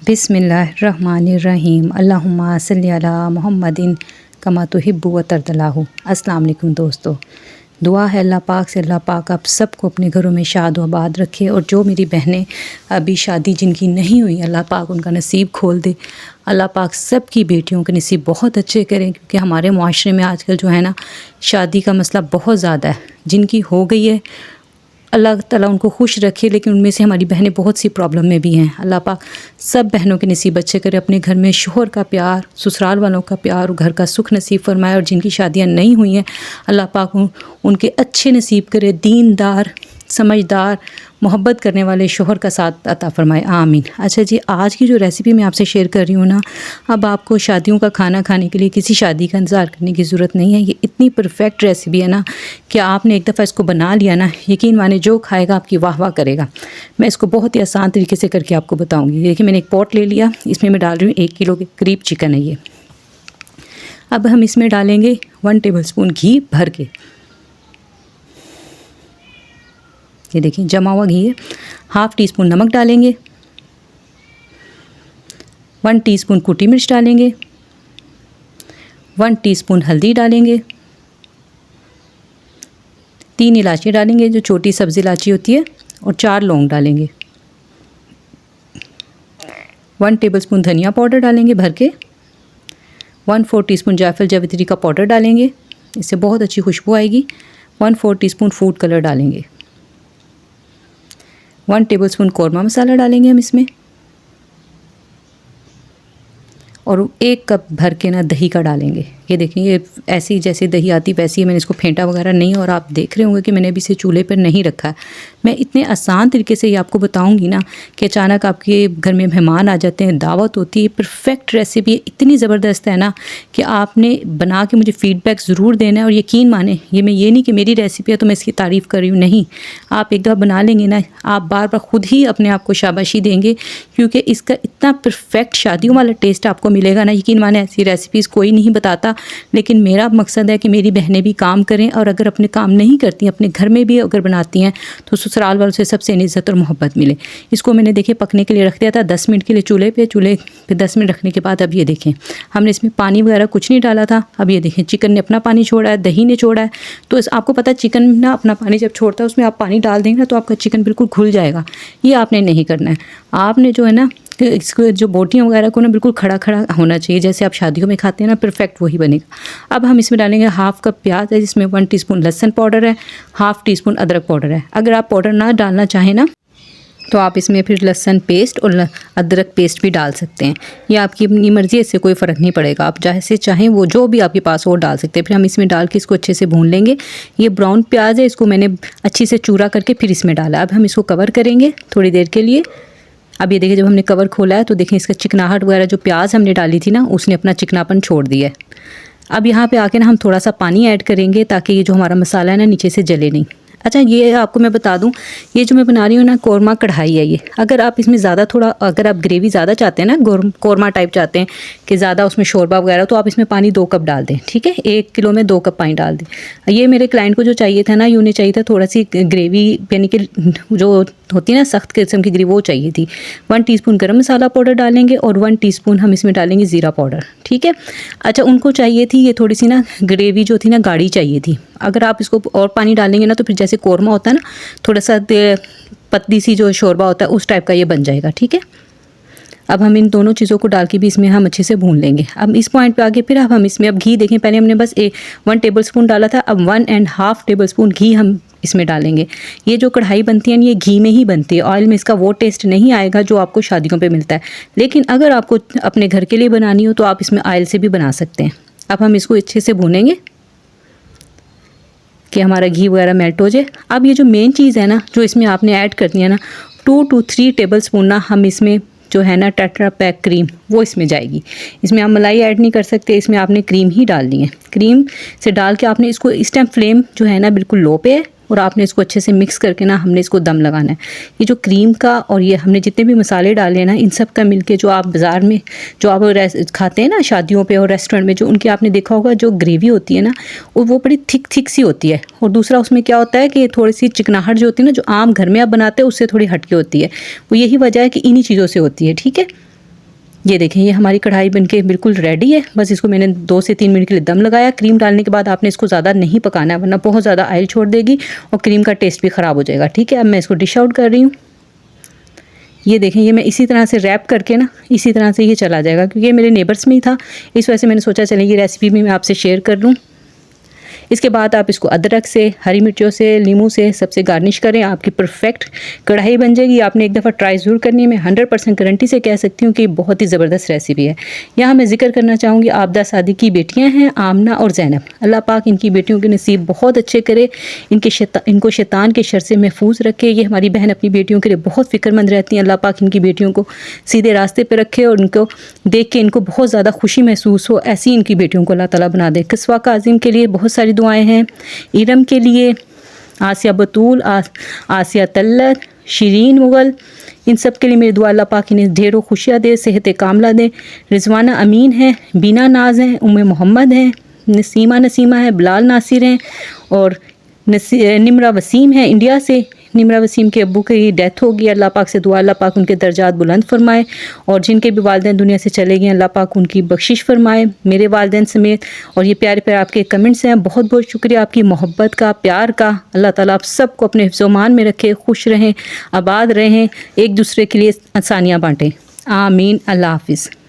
बिस्मिल्लाहिर्रहमानिर्रहीम अल्लाहुम्मा सल्ली अला मुहम्मदिन कमा तुहिब्बु व तरदलाहु। अस्सलाम वालेकुम दोस्तों, दुआ है अल्लाह पाक से अल्लाह पाक आप सबको अपने घरों में शाद व आबाद रखे। और जो मेरी बहनें अभी शादी जिनकी नहीं हुई, अल्लाह पाक उनका नसीब खोल दे। अल्लाह पाक सब की बेटियों के नसीब बहुत अच्छे करें, क्योंकि हमारे मुआशरे में आजकल जो है ना शादी का मसला बहुत ज़्यादा है। जिनकी हो गई है अल्लाह ताला उनको खुश रखे, लेकिन उनमें से हमारी बहनें बहुत सी प्रॉब्लम में भी हैं। अल्लाह पाक सब बहनों के नसीब अच्छे करे, अपने घर में शोहर का प्यार, ससुराल वालों का प्यार और घर का सुख नसीब फरमाए। और जिनकी शादियां नहीं हुई हैं अल्लाह पाक उनके अच्छे नसीब करे, दीनदार, समझदार, मोहब्बत करने वाले शोहर का साथ अता फरमाए, आमीन। अच्छा जी, आज की जो रेसिपी मैं आपसे शेयर कर रही हूँ ना, अब आपको शादियों का खाना खाने के लिए किसी शादी का इंतज़ार करने की ज़रूरत नहीं है। ये इतनी परफेक्ट रेसिपी है ना कि आपने एक दफ़ा इसको बना लिया ना, यकीन माने जो खाएगा आपकी वाह वाह करेगा। मैं इसको बहुत ही आसान तरीके से करके आपको बताऊँगी। देखिए, मैंने एक पॉट ले लिया, इसमें मैं डाल रही हूँ 1 किलो के करीब चिकन है ये। अब हम इसमें डालेंगे 1 टेबल स्पून घी भर के। ये देखिए जमा हुआ घी है। 1/2 टीस्पून नमक डालेंगे, 1 टीस्पून कुटी मिर्च डालेंगे, 1 टीस्पून हल्दी डालेंगे, 3 इलायची डालेंगे जो छोटी सब्ज़ी इलायची होती है, और 4 लौंग डालेंगे। 1 टेबलस्पून धनिया पाउडर डालेंगे भर के। 1/4 टीस्पून जायफल जावित्री का पाउडर डालेंगे, इससे बहुत अच्छी खुशबू आएगी। 1/4 टीस्पून फूड कलर डालेंगे। 1 टेबलस्पून कौरमा मसाला डालेंगे हम इसमें, और 1 कप भर के ना दही का डालेंगे। ये देखिए, ये ऐसी जैसे दही आती वैसी है, मैंने इसको फेंटा वगैरह नहीं, और आप देख रहे होंगे कि मैंने अभी इसे चूल्हे पर नहीं रखा है। मैं इतने आसान तरीके से ये आपको बताऊंगी ना कि अचानक आपके घर में मेहमान आ जाते हैं, दावत होती है। परफेक्ट रेसिपी इतनी ज़बरदस्त है ना कि आपने बना के मुझे फ़ीडबैक ज़रूर देना है। और यकीन माने, ये नहीं कि मेरी रेसिपी है तो मैं इसकी तारीफ़ कर रही हूँ, नहीं। आप एक दफ़ा बना लेंगे ना, आप बार बार ख़ुद ही अपने आप को शाबाशी देंगे, क्योंकि इसका इतना परफेक्ट शादियों वाला टेस्ट आपको मिलेगा ना। यकीन माने, ऐसी रेसिपीज़ कोई नहीं बताता, लेकिन मेरा मकसद है कि मेरी बहनें भी काम करें, और अगर अपने काम नहीं करती, अपने घर में भी अगर बनाती हैं, तो ससुराल वालों से सबसे इज़्ज़त और मोहब्बत मिले। इसको मैंने देखिए पकने के लिए रख दिया था 10 मिनट के लिए चूल्हे पे 10 मिनट रखने के बाद अब ये देखें, हमने इसमें पानी वगैरह कुछ नहीं डाला था। अब ये देखें, चिकन ने अपना पानी छोड़ा है, दही ने छोड़ा है। तो आपको पता है चिकन ना अपना पानी जब छोड़ता है, उसमें आप पानी डाल देंगे ना तो आपका चिकन बिल्कुल घुल जाएगा। ये आपने नहीं करना है। आपने जो है ना, इसको जो बोटियाँ वगैरह को ना बिल्कुल खड़ा खड़ा होना चाहिए, जैसे आप शादियों में खाते हैं ना, परफेक्ट वही बनेगा। अब हम इसमें डालेंगे 1/2 कप प्याज है, जिसमें 1 टीस्पून लहसुन पाउडर है, 1/2 टीस्पून अदरक पाउडर है। अगर आप पाउडर ना डालना चाहें ना, तो आप इसमें फिर लहसुन पेस्ट और अदरक पेस्ट भी डाल सकते हैं। ये आपकी अपनी मर्ज़ी है, इससे कोई फ़र्क नहीं पड़ेगा। आप जैसे चाहें वो जो भी आपके पास वो डाल सकते हैं। फिर हम इसमें डाल के इसको अच्छे से भून लेंगे। ये ब्राउन प्याज है, इसको मैंने अच्छी से चूरा करके फिर इसमें डाला। अब हम इसको कवर करेंगे थोड़ी देर के लिए। अब ये देखिए, जब हमने कवर खोला है तो देखें इसका चिकनाहट वगैरह, जो प्याज हमने डाली थी ना, उसने अपना चिकनापन छोड़ दिया है। अब यहाँ पे आके ना हम थोड़ा सा पानी ऐड करेंगे, ताकि ये जो हमारा मसाला है ना नीचे से जले नहीं। अच्छा, ये आपको मैं बता दूं, ये जो मैं बना रही हूँ ना, कौरमा कढ़ाई है ये। अगर आप इसमें ज़्यादा अगर आप ग्रेवी ज़्यादा चाहते हैं ना, कौरमा टाइप चाहते हैं कि ज़्यादा उसमें शोरबा वगैरह, तो आप इसमें पानी 2 कप डाल दें, ठीक है। 1 किलो में 2 कप पानी डाल दें। ये मेरे क्लाइंट को जो चाहिए था ना, ये उन्हें चाहिए था थोड़ा सी ग्रेवी, यानी कि जो होती है ना सख्त किस्म की ग्रेवी, वो चाहिए थी। 1 टीस्पून गरम मसाला पाउडर डालेंगे, और 1 टीस्पून हम इसमें डालेंगे ज़ीरा पाउडर, ठीक है। अच्छा, उनको चाहिए थी ये थोड़ी सी ना ग्रेवी जो थी ना गाढ़ी चाहिए थी। अगर आप इसको और पानी डालेंगे ना, तो फिर जैसे कौरमा होता है ना, थोड़ा सा पतली सी जो शोरबा होता है उस टाइप का ये बन जाएगा, ठीक है। अब हम इन दोनों चीज़ों को डाल के भी इसमें हम अच्छे से भून लेंगे। अब इस पॉइंट पे आके फिर अब हम इसमें, अब घी देखें, पहले हमने बस 1 टेबल स्पून डाला था, अब 1.5 टेबल स्पून घी हम इसमें डालेंगे। ये जो कढ़ाई बनती है ये घी में ही बनती है, ऑयल में इसका वो टेस्ट नहीं आएगा जो आपको शादियों पे मिलता है। लेकिन अगर आपको अपने घर के लिए बनानी हो तो आप इसमें ऑयल से भी बना सकते हैं। अब हम इसको अच्छे से भूनेंगे कि हमारा घी वगैरह मेल्ट हो जाए। अब ये जो मेन चीज़ है ना, जो इसमें आपने ऐड करनी है ना, 2 to 3 टेबल स्पून ना हम इसमें जो है ना टेट्रा पैक क्रीम, वो इसमें जाएगी। इसमें आप मलाई ऐड नहीं कर सकते, इसमें आपने क्रीम ही डालनी है। क्रीम से डाल के आपने इसको, इस टाइम फ्लेम जो है ना बिल्कुल लो पे है, और आपने इसको अच्छे से मिक्स करके ना हमने इसको दम लगाना है। ये जो क्रीम का और ये हमने जितने भी मसाले डाले हैं ना, इन सब का मिलके जो आप बाज़ार में जो आप खाते हैं ना शादियों पे और रेस्टोरेंट में, जो उनकी आपने देखा होगा जो ग्रेवी होती है ना, वो बड़ी थिक सी होती है। और दूसरा उसमें क्या होता है कि थोड़ी सी चिकनाहट जो होती है ना, जो आम घर में आप बनाते हैं उससे थोड़ी हटके होती है। वो यही वजह है कि इन्हीं चीज़ों से होती है, ठीक है। ये देखें, ये हमारी कढ़ाई बनके बिल्कुल रेडी है। बस इसको मैंने 2 से 3 मिनट के लिए दम लगाया। क्रीम डालने के बाद आपने इसको ज़्यादा नहीं पकाना है, वरना बहुत ज़्यादा ऑयल छोड़ देगी और क्रीम का टेस्ट भी ख़राब हो जाएगा। ठीक है, अब मैं इसको डिश आउट कर रही हूँ। ये देखें, ये मैं इसी तरह से रैप करके ना इसी तरह से ये चला जाएगा, क्योंकि ये मेरे नेबर्स में ही था, इस वजह से मैंने सोचा चलिए ये रेसिपी भी मैं आपसे शेयर कर लूँ। इसके बाद आप इसको अदरक से, हरी मिर्चों से, नींबू से सबसे गार्निश करें, आपकी परफेक्ट कढ़ाई बन जाएगी। आपने एक दफ़ा ट्राई ज़रूर करनी है। मैं 100% गारंटी से कह सकती हूँ कि बहुत ही ज़बरदस्त रेसिपी है। यहाँ मैं जिक्र करना चाहूँगी आबदा सादी की बेटियाँ हैं, आमना और ज़ैनब। अल्लाह पाक इनकी बेटियों के नसीब बहुत अच्छे करे, इनको शैतान के शर से महफूज रखे। ये हमारी बहन अपनी बेटियों के लिए बहुत फ़िक्रमंद रहती हैं। अल्लाह पाक इनकी बेटियों को सीधे रास्ते पर रखे और उनको देख के इनको बहुत ज़्यादा खुशी महसूस हो, ऐसी इनकी बेटियों को अल्लाह ताला बना दे। किस्वा काज़िम के लिए बहुत सारी दुआएं हैं, इरम के लिए, आसिया बतूल, आसिया तल्लत, शिरीन मुगल, इन सब के लिए मेरी दुआ अल्लाह पाक इन्हें ढेरों खुशियाँ दे, सेहत कामला दे। रिजवाना अमीन है, बीना नाज हैं, उम्मे मोहम्मद हैं, नसीमा है, बिलाल नासिर हैं और निमरा वसीम है इंडिया से। निमरा वसीम के अब्बू की डेथ हो गई। अल्लाह पाक से दुआ अल्लाह पाक उनके दर्जात बुलंद फरमाए और जिनके भी वालिदैन दुनिया से चले गए अल्लाह पाक उनकी बख्शिश फरमाए, मेरे वालिदैन समेत। और ये प्यारे प्यारे आपके कमेंट्स हैं, बहुत बहुत शुक्रिया आपकी मोहब्बत का, प्यार का। अल्लाह ताला आप सबको अपने हिफ्ज़-ओ-मान में रखे, खुश रहें, आबाद रहें, एक दूसरे के लिए आसानियाँ बाँटें। आमीन। अल्लाह हाफ़िज़।